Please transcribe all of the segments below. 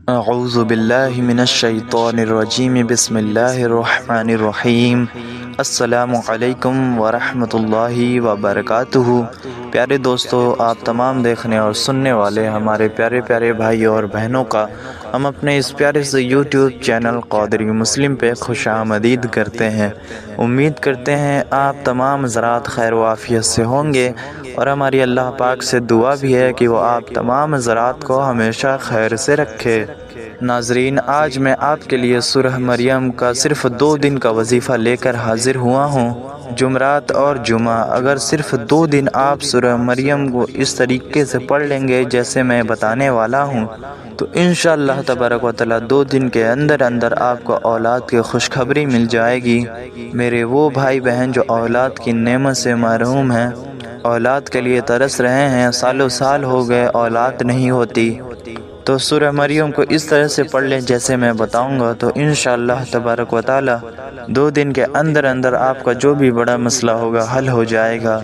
اعوذ باللہ من الشیطان الرجیم بسم اللہ الرحمن الرحیم۔ السلام علیکم ورحمۃ اللہ وبرکاتہ۔ پیارے دوستو، آپ تمام دیکھنے اور سننے والے ہمارے پیارے پیارے بھائی اور بہنوں کا ہم اپنے اس پیارے سے یوٹیوب چینل قادری مسلم پہ خوش آمدید کرتے ہیں۔ امید کرتے ہیں آپ تمام حضرات خیر و عافیت سے ہوں گے، اور ہماری اللہ پاک سے دعا بھی ہے کہ وہ آپ تمام حضرات کو ہمیشہ خیر سے رکھے۔ ناظرین، آج میں آپ کے لیے سورہ مریم کا صرف 2 دن کا وظیفہ لے کر حاضر ہوا ہوں۔ جمعرات اور جمعہ اگر صرف 2 دن آپ سورہ مریم کو اس طریقے سے پڑھ لیں گے جیسے میں بتانے والا ہوں، تو انشاءاللہ تبارک و تعالی 2 دن کے اندر اندر آپ کو اولاد کی خوشخبری مل جائے گی۔ میرے وہ بھائی بہن جو اولاد کی نعمت سے محروم ہیں، اولاد کے لیے ترس رہے ہیں، سالوں سال ہو گئے اولاد نہیں ہوتی، تو سورہ مریم کو اس طرح سے پڑھ لیں جیسے میں بتاؤں گا، تو انشاءاللہ تبارک و تعالی 2 دن کے اندر اندر آپ کا جو بھی بڑا مسئلہ ہوگا حل ہو جائے گا۔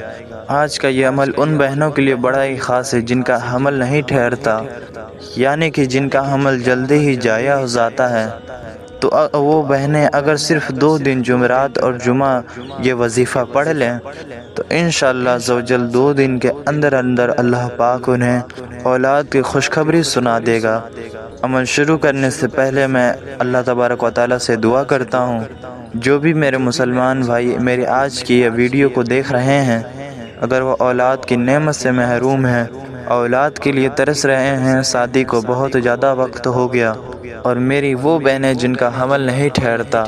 آج کا یہ عمل ان بہنوں کے لیے بڑا ہی خاص ہے جن کا حمل نہیں ٹھہرتا، یعنی کہ جن کا حمل جلدی ہی ضائع ہو جاتا ہے۔ تو وہ بہنیں اگر صرف 2 دن جمعرات اور جمعہ یہ وظیفہ پڑھ لیں تو انشاءاللہ عزوجل 2 دن کے اندر اندر اللہ پاک انہیں اولاد کی خوشخبری سنا دے گا۔ عمل شروع کرنے سے پہلے میں اللہ تبارک و تعالیٰ سے دعا کرتا ہوں، جو بھی میرے مسلمان بھائی میری آج کی یہ ویڈیو کو دیکھ رہے ہیں، اگر وہ اولاد کی نعمت سے محروم ہیں، اولاد کے لیے ترس رہے ہیں، شادی کو بہت زیادہ وقت ہو گیا، اور میری وہ بہنیں جن کا حمل نہیں ٹھہرتا،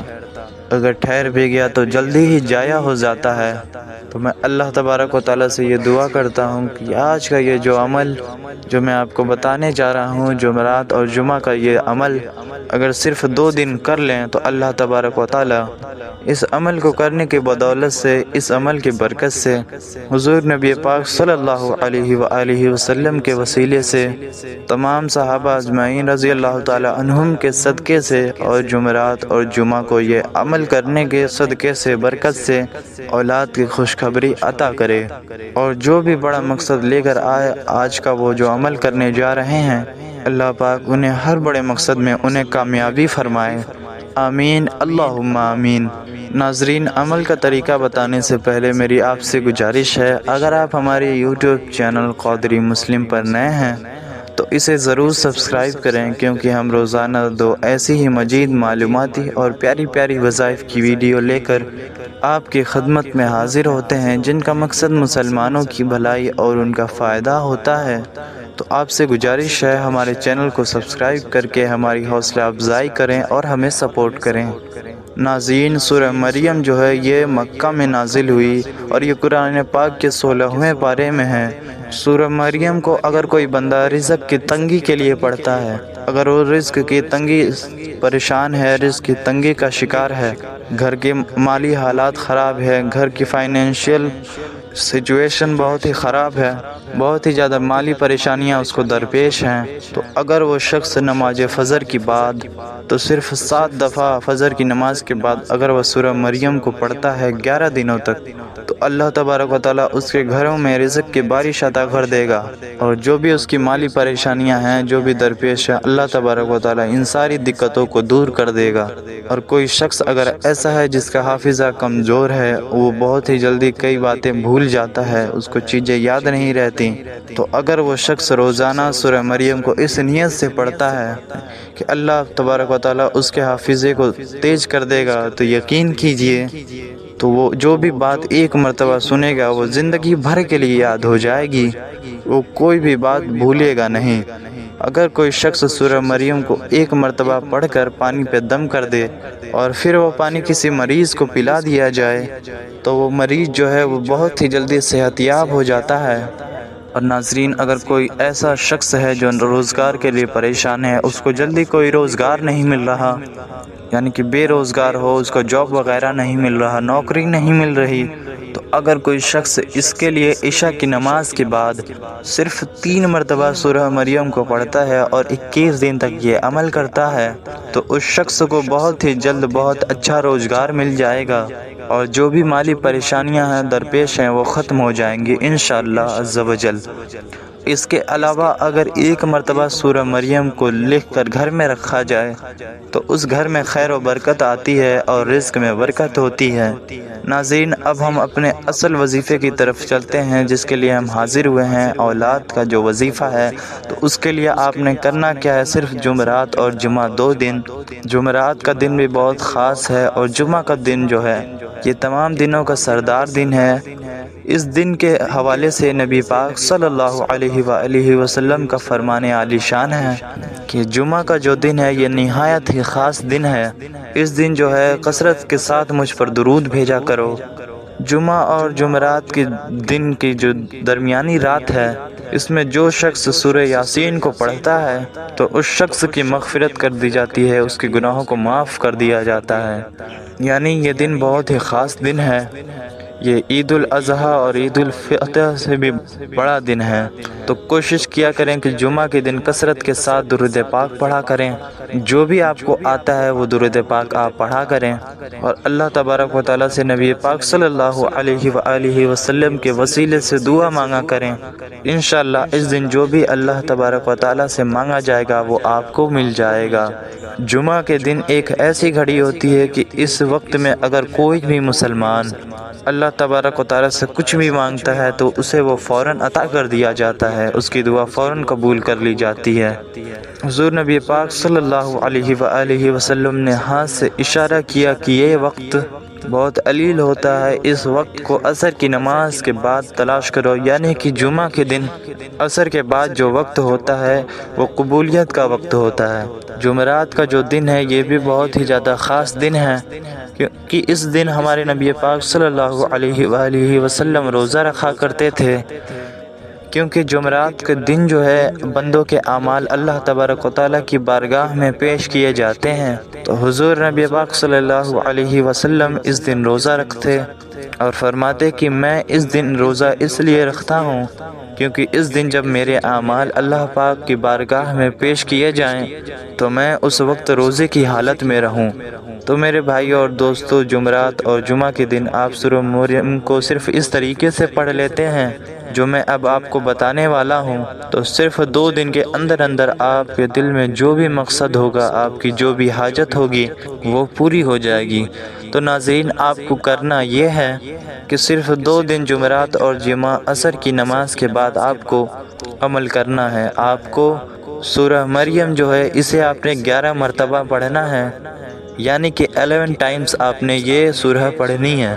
اگر ٹھہر بھی گیا تو جلدی ہی ضائع ہو جاتا ہے، تو میں اللہ تبارک و تعالیٰ سے یہ دعا کرتا ہوں کہ آج کا یہ جو عمل جو میں آپ کو بتانے جا رہا ہوں، جمعرات اور جمعہ کا یہ عمل اگر صرف 2 دن کر لیں تو اللہ تبارک و تعالیٰ اس عمل کو کرنے کی بدولت سے، اس عمل کی برکت سے، حضور نبی پاک صلی اللہ علیہ وآلہ وسلم کے وسیلے سے، تمام صحابہ اجمعین رضی اللہ تعالی عنہم کے صدقے سے، اور جمعرات اور جمعہ کو یہ عمل کرنے کے صدقے سے، برکت سے اولاد کی خوشخبری عطا کرے، اور جو بھی بڑا مقصد لے کر آئے آج کا وہ جو عمل کرنے جا رہے ہیں، اللہ پاک انہیں ہر بڑے مقصد میں انہیں کامیابی فرمائے، آمین اللہم آمین۔ ناظرین، عمل کا طریقہ بتانے سے پہلے میری آپ سے گزارش ہے، اگر آپ ہمارے یوٹیوب چینل قادری مسلم پر نئے ہیں تو اسے ضرور سبسکرائب کریں، کیونکہ ہم روزانہ 2 ایسی ہی مزید معلوماتی اور پیاری پیاری وظائف کی ویڈیو لے کر آپ کی خدمت میں حاضر ہوتے ہیں، جن کا مقصد مسلمانوں کی بھلائی اور ان کا فائدہ ہوتا ہے۔ تو آپ سے گزارش ہے ہمارے چینل کو سبسکرائب کر کے ہماری حوصلہ افزائی کریں اور ہمیں سپورٹ کریں۔ ناظرین، سورہ مریم جو ہے یہ مکہ میں نازل ہوئی، اور یہ قرآن پاک کے 16ویں پارے میں ہے۔ سورہ مریم کو اگر کوئی بندہ رزق کی تنگی کے لیے پڑھتا ہے، اگر وہ رزق کی تنگی پریشان ہے، رزق کی تنگی کا شکار ہے، گھر کے مالی حالات خراب ہے، گھر کی فائنینشیل سچویشن بہت ہی خراب ہے، بہت ہی زیادہ مالی پریشانیاں اس کو درپیش ہیں، تو اگر وہ شخص نماز فجر کی بعد تو صرف 7 دفعہ فجر کی نماز کے بعد اگر وہ سورہ مریم کو پڑھتا ہے 11 دنوں تک، تو اللہ تبارک و تعالیٰ اس کے گھروں میں رزق کی بارش عطا کر دے گا، اور جو بھی اس کی مالی پریشانیاں ہیں، جو بھی درپیش ہیں، اللہ تبارک و تعالیٰ ان ساری دقتوں کو دور کر دے گا۔ اور کوئی شخص اگر ایسا ہے جس کا حافظہ کمزور ہے، وہ بہت ہی جلدی کئی باتیں بھول جاتا ہے، اس کو چیزیں یاد نہیں رہتی، تو اگر وہ شخص روزانہ سورہ مریم کو اس نیت سے پڑھتا ہے کہ اللہ تبارک و تعالیٰ اس کے حافظے کو تیز کر دے گا، تو یقین کیجئے تو وہ جو بھی بات ایک مرتبہ سنے گا وہ زندگی بھر کے لیے یاد ہو جائے گی، وہ کوئی بھی بات بھولے گا نہیں۔ اگر کوئی شخص سورہ مریم کو 1 مرتبہ پڑھ کر پانی پہ دم کر دے اور پھر وہ پانی کسی مریض کو پلا دیا جائے، تو وہ مریض جو ہے وہ بہت ہی جلدی صحت یاب ہو جاتا ہے۔ اور ناظرین، اگر کوئی ایسا شخص ہے جو روزگار کے لیے پریشان ہے، اس کو جلدی کوئی روزگار نہیں مل رہا، یعنی کہ بے روزگار ہو، اس کو جاب وغیرہ نہیں مل رہا، نوکری نہیں مل رہی، تو اگر کوئی شخص اس کے لیے عشاء کی نماز کے بعد صرف 3 مرتبہ سورہ مریم کو پڑھتا ہے اور 21 دن تک یہ عمل کرتا ہے، تو اس شخص کو بہت ہی جلد بہت اچھا روزگار مل جائے گا، اور جو بھی مالی پریشانیاں ہیں درپیش ہیں وہ ختم ہو جائیں گی انشاءاللہ عز و جل۔ اس کے علاوہ اگر ایک مرتبہ سورہ مریم کو لکھ کر گھر میں رکھا جائے تو اس گھر میں خیر و برکت آتی ہے اور رزق میں برکت ہوتی ہے۔ ناظرین، اب ہم اپنے اصل وظیفے کی طرف چلتے ہیں جس کے لیے ہم حاضر ہوئے ہیں۔ اولاد کا جو وظیفہ ہے تو اس کے لیے آپ نے کرنا کیا ہے؟ صرف جمعرات اور جمعہ 2 دن، جمعرات کا دن بھی بہت خاص ہے اور جمعہ کا دن جو ہے یہ تمام دنوں کا سردار دن ہے۔ اس دن کے حوالے سے نبی پاک صلی اللہ علیہ وآلہ وسلم کا فرمان عالی شان ہے کہ جمعہ کا جو دن ہے یہ نہایت ہی خاص دن ہے۔ اس دن جو ہے کثرت کے ساتھ مجھ پر درود بھیجا کرو۔ جمعہ اور جمعرات کے دن کی جو درمیانی رات ہے اس میں جو شخص سورہ یاسین کو پڑھتا ہے تو اس شخص کی مغفرت کر دی جاتی ہے، اس کے گناہوں کو معاف کر دیا جاتا ہے۔ یعنی یہ دن بہت ہی خاص دن ہے۔ یہ عید الاضحیٰ اور عید الفطر سے بھی بڑا دن ہے، تو کوشش کیا کریں کہ جمعہ کے دن کثرت کے ساتھ درود پاک پڑھا کریں۔ جو بھی آپ کو آتا ہے وہ درود پاک آپ پڑھا کریں اور اللہ تبارک و تعالیٰ سے نبی پاک صلی اللہ علیہ وآلہ وسلم کے وسیلے سے دعا مانگا کریں۔ انشاءاللہ اس دن جو بھی اللہ تبارک و تعالیٰ سے مانگا جائے گا وہ آپ کو مل جائے گا۔ جمعہ کے دن ایک ایسی گھڑی ہوتی ہے کہ اس وقت میں اگر کوئی بھی مسلمان اللہ تبارک و تعالیٰ سے کچھ بھی مانگتا ہے تو اسے وہ فوراً عطا کر دیا جاتا ہے، اس کی دعا فوراً قبول کر لی جاتی ہے۔ حضور نبی پاک صلی اللہ علیہ وآلہ وسلم نے ہاتھ سے اشارہ کیا کہ یہ وقت بہت علیل ہوتا ہے، اس وقت کو عصر کی نماز کے بعد تلاش کرو، یعنی کہ جمعہ کے دن عصر کے بعد جو وقت ہوتا ہے وہ قبولیت کا وقت ہوتا ہے۔ جمعرات کا جو دن ہے یہ بھی بہت ہی زیادہ خاص دن ہے کہ اس دن ہمارے نبی پاک صلی اللہ علیہ وآلہ وسلم روزہ رکھا کرتے تھے، کیونکہ جمعرات کے دن جو ہے بندوں کے اعمال اللہ تبارک و تعالیٰ کی بارگاہ میں پیش کیے جاتے ہیں، تو حضور نبی پاک صلی اللہ علیہ وسلم اس دن روزہ رکھتے اور فرماتے کہ میں اس دن روزہ اس لیے رکھتا ہوں کیونکہ اس دن جب میرے اعمال اللہ پاک کی بارگاہ میں پیش کیے جائیں تو میں اس وقت روزے کی حالت میں رہوں۔ تو میرے بھائیوں اور دوستو، جمعرات اور جمعہ کے دن آپ سورہ مریم کو صرف اس طریقے سے پڑھ لیتے ہیں جو میں اب آپ کو بتانے والا ہوں، تو صرف 2 دن کے اندر اندر آپ کے دل میں جو بھی مقصد ہوگا، آپ کی جو بھی حاجت ہوگی وہ پوری ہو جائے گی۔ تو ناظرین، آپ کو کرنا یہ ہے کہ صرف 2 دن جمعرات اور جمعہ عصر کی نماز کے بعد آپ کو عمل کرنا ہے۔ آپ کو سورہ مریم جو ہے اسے آپ نے 11 مرتبہ پڑھنا ہے، یعنی کہ 11 ٹائمز آپ نے یہ سورہ پڑھنی ہے۔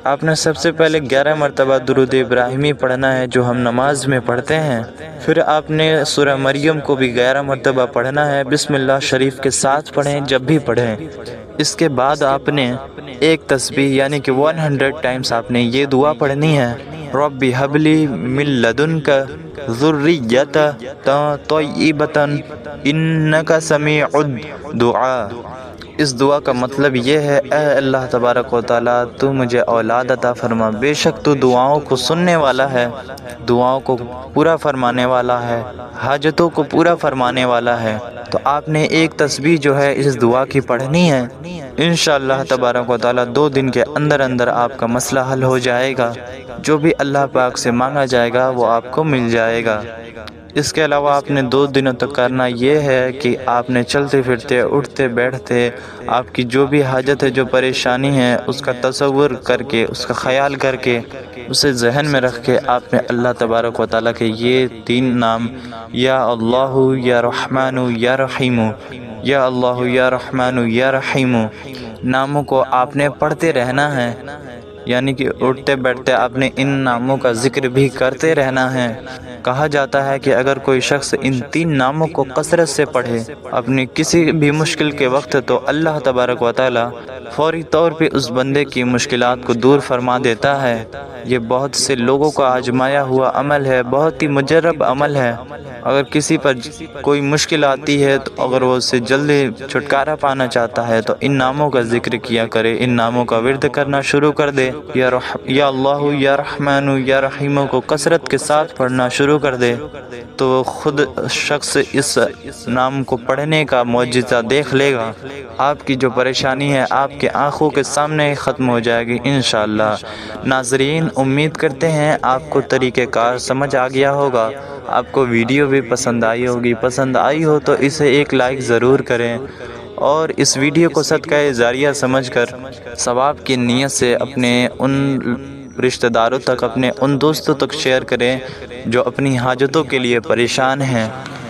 آپ نے سب سے پہلے 11 مرتبہ درود ابراہیمی پڑھنا ہے جو ہم نماز میں پڑھتے ہیں، پھر آپ نے سورہ مریم کو بھی 11 مرتبہ پڑھنا ہے، بسم اللہ شریف کے ساتھ پڑھیں جب بھی پڑھیں۔ اس کے بعد آپ نے ایک تسبیح یعنی کہ 100 ٹائمز آپ نے یہ دعا پڑھنی ہے، رب هب لی من لدنک ذریۃ طیبۃ انک سمیع الدعاء۔ اس دعا کا مطلب یہ ہے، اے اللہ تبارک و تعالیٰ تو مجھے اولاد عطا فرما، بے شک تو دعاؤں کو سننے والا ہے، دعاؤں کو پورا فرمانے والا ہے، حاجتوں کو پورا فرمانے والا ہے۔ تو آپ نے ایک تسبیح جو ہے اس دعا کی پڑھنی ہے، انشاءاللہ تبارک و تعالیٰ 2 دن کے اندر اندر آپ کا مسئلہ حل ہو جائے گا، جو بھی اللہ پاک سے مانگا جائے گا وہ آپ کو مل جائے گا۔ اس کے علاوہ آپ نے 2 دنوں تک کرنا یہ ہے کہ آپ نے چلتے پھرتے، اٹھتے بیٹھتے، آپ کی جو بھی حاجت ہے، جو پریشانی ہے اس کا تصور کر کے، اس کا خیال کر کے، اسے ذہن میں رکھ کے آپ نے اللہ تبارک و تعالیٰ کے یہ 3 نام، یا اللہ یا رحمان یا رحیم، یا اللہ یا رحمان یا رحیم ناموں کو آپ نے پڑھتے رہنا ہے، یعنی کہ اٹھتے بیٹھتے آپ نے ان ناموں کا ذکر بھی کرتے رہنا ہے۔ کہا جاتا ہے کہ اگر کوئی شخص ان 3 ناموں کو کثرت سے پڑھے اپنی کسی بھی مشکل کے وقت، تو اللہ تبارک و تعالیٰ فوری طور پہ اس بندے کی مشکلات کو دور فرما دیتا ہے۔ یہ بہت سے لوگوں کا آزمایا ہوا عمل ہے، بہت ہی مجرب عمل ہے۔ اگر کسی پر کوئی مشکل آتی ہے تو اگر وہ اس سے جلدی چھٹکارا پانا چاہتا ہے تو ان ناموں کا ذکر کیا کرے، ان ناموں کا ورد کرنا شروع کر دے، یا اللہ یا رحمان یا رحیم کو کثرت کے ساتھ پڑھنا شروع کر دے تو خود شخص اس نام کو پڑھنے کا معجزہ دیکھ لے گا۔ آپ کی جو پریشانی ہے آپ کے آنکھوں کے سامنے ختم ہو جائے گی انشاءاللہ۔ ناظرین، امید کرتے ہیں آپ کو طریقہ کار سمجھ آ گیا ہوگا، آپ کو ویڈیو بھی پسند آئی ہوگی۔ پسند آئی ہو تو اسے ایک لائک ضرور کریں اور اس ویڈیو کو صدقہ جاریہ سمجھ کر ثواب کی نیت سے اپنے ان رشتہ داروں تک، اپنے ان دوستوں تک شیئر کریں جو اپنی حاجتوں کے لیے پریشان ہیں،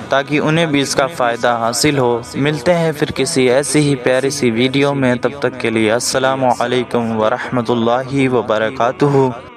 تاکہ انہیں بھی اس کا فائدہ حاصل ہو۔ ملتے ہیں پھر کسی ایسی ہی پیاری سی ویڈیو میں، تب تک کے لیے السلام علیکم ورحمۃ اللہ وبرکاتہ۔